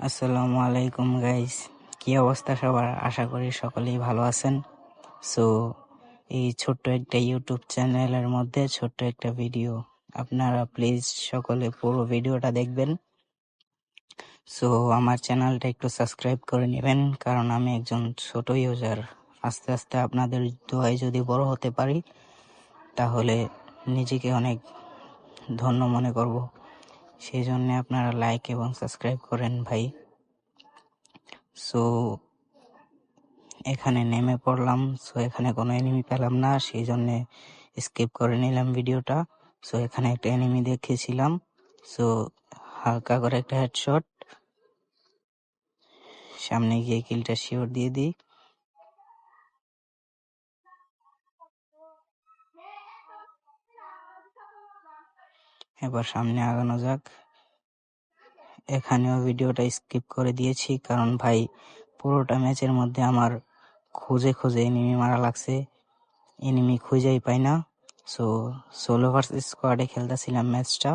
আসসালামু আলাইকুম গাইস, কি অবস্থা সবার? আশা করি সকলেই ভালো আছেন। সো এই ছোট্ট একটা ইউটিউব চ্যানেলের মধ্যে ছোট্ট একটা ভিডিও, আপনারা প্লিজ সকলে পুরো ভিডিওটা দেখবেন। সো আমার চ্যানেলটা একটু সাবস্ক্রাইব করে নেবেন, কারণ আমি একজন ছোট ইউজার। আস্তে আস্তে আপনাদের দোয়ায় যদি বড় হতে পারি তাহলে নিজেকে অনেক ধন্য মনে করব। সেই জন্য আপনারা লাইক এবং সাবস্ক্রাইব করেন ভাই। সো এখানে নেমে পড়লাম। সো এখানে কোনো এনিমি পেলাম না, সেই জন্য স্কিপ করে নিলাম ভিডিওটা। সো এখানে একটা এনিমি দেখেছিলাম। সো হালকা করে একটা হেডশট, সামনে গিয়ে কিলটা শিওর দিয়ে দিই। এবার সামনে আগানো যাক। এখানেও ভিডিওটা স্কিপ করে দিয়েছি, কারণ ভাই পুরোটা ম্যাচের মধ্যে আমার খুঁজে খুঁজে এনিমি মারা লাগছে, এনিমি খুঁজেই পাই না। সো সোলো ভার্সেস স্কোয়াডে খেলতেছিলাম ম্যাচটা,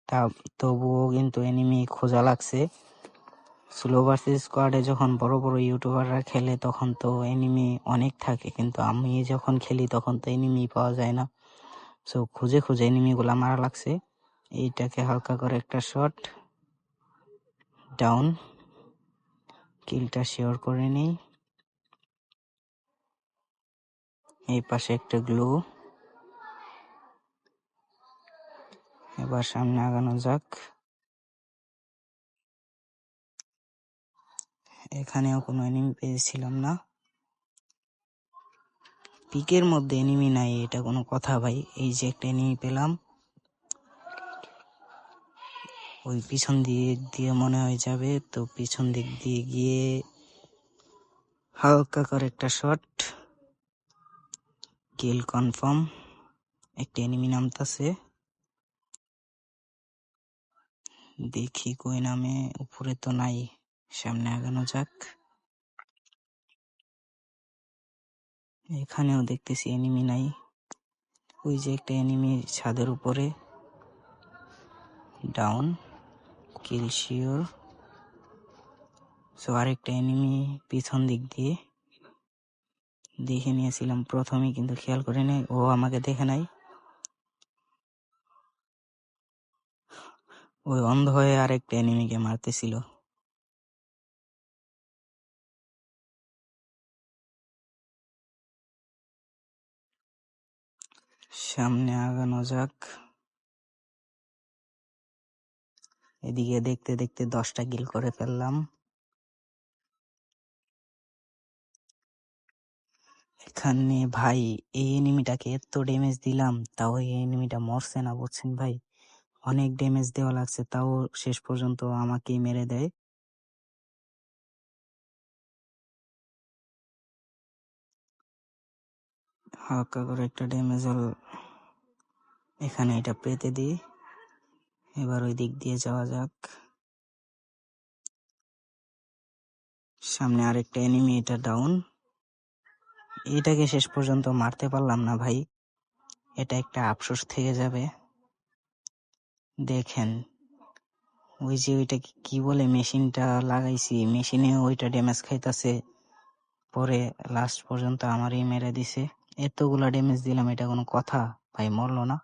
তা তবুও কিন্তু এনিমি খোঁজা লাগছে। সোলো ভার্সেস স্কোয়াডে যখন বড় বড় ইউটিউবাররা খেলে তখন তো এনিমি অনেক থাকে, কিন্তু আমি যখন খেলি তখন তো এনিমি পাওয়া যায় না। সো খুঁজে খুঁজে এনিমিগুলা মারা লাগছে। এইটাকে হালকা করে একটা শট, ডাউন, কিলটা শিওর করে নিই। এই পাশে একটা গ্লু। এবার সামনে আগানো যাক। এখানেও কোনো এনিমি পেয়েছিলাম না। পিকের মধ্যে এনিমি নাই, এটা কোনো কথা ভাই? এই যে একটা এনিমি পেলাম, ওই পিছন দিক দিয়ে মনে হয় যাবে, তো পিছন দিক দিয়ে গিয়ে হালকা করে একটা শট, কিল কনফার্ম। একটা এনিমি নামতাছে, দেখি কই নামে। উপরে তো নাই, সামনে আগানো যাক। এখানেও দেখতেছি এনিমি নাই। ওই যে একটা এনিমি ছাদের উপরে, ডাউন, কিল শিওর। সো আরেকটা এনিমি পিছন দিক দিয়ে দেখে নিয়েছিলাম প্রথমে, কিন্তু খেয়াল করে নাই ও আমাকে দেখে নাই। ওই অন্ধ হয়ে আরেকটা এনিমিকে মারতেছিল। সামনে আগানো যাক। এদিকে দেখতে দেখতে 10টা কিল করে ফেললাম। এখানে ভাই এই এনিমিটাকে এত ড্যামেজ দিলাম, তাও এই এনিমিটা মরছে না, বুঝছেন ভাই? অনেক ড্যামেজ দেওয়া লাগছে, তাও শেষ পর্যন্ত আমাকেই মেরে দেয়। হালকা করে একটা ড্যামেজ এখানে এটা পেতে দিই। এবার ওই দিক দিয়ে যাওয়া যাক। সামনে আরেকটা এনিমি, এটা ডাউন। এটাকে শেষ পর্যন্ত মারতে পারলাম না ভাই, এটা একটা আফসোস থেকে যাবে। দেখেন ওই যে ওইটা কি বলে, মেশিনটা লাগাইছি, মেশিনে ওইটা ড্যামেজ খাইতাছে, পরে লাস্ট পর্যন্ত আমারই মেরে দিছে। এতগুলা ড্যামেজ দিলাম, এটা কোনো কথা ভাই? মরলো না।